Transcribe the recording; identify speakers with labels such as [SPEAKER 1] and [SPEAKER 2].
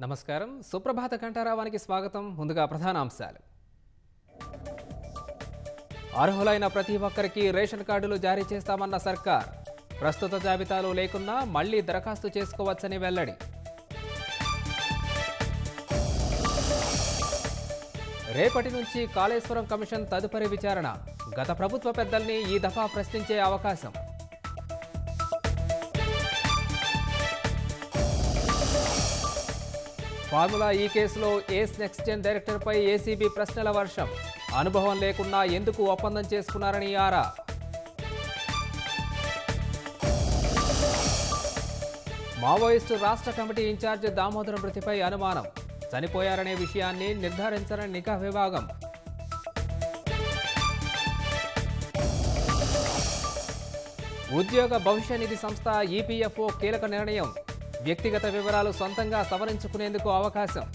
[SPEAKER 1] నమస్కారం సుప్రభాత కంఠారావానికి స్వాగతం ముందుగా ప్రధానాంశాలు అర్హులైన ప్రతి ఒక్కరికి రేషన్ కార్డులు జారీ చేస్తామన్న సర్కార్ ప్రస్తుత జాబితాలో లేకున్నా మళ్లీ దరఖాస్తు చేసుకోవచ్చని వెల్లడి రేపటి నుంచి కాళేశ్వరం కమిషన్ తదుపరి విచారణ గత ప్రభుత్వ పెద్దల్ని ఈ దఫా ప్రశ్నించే అవకాశం ఫార్ములా ఈ కేసులో ఏస్ నెక్స్ట్ జెన్ డైరెక్టర్పై ఏసీబీ ప్రశ్నల వర్షం అనుభవం లేకున్నా ఎందుకు ఒప్పందం చేసుకున్నారని ఆరా మావోయిస్టు రాష్ట్ర కమిటీ ఇన్ఛార్జ్ దామోదరం మృతిపై అనుమానం చనిపోయారనే విషయాన్ని నిర్ధారించని నిఘా విభాగం ఉద్యోగ భవిష్య నిధి సంస్థ ఈపీఎఫ్ఓ కీలక నిర్ణయం వ్యక్తిగత వివరాలు సొంతంగా సవరించుకునేందుకు అవకాశం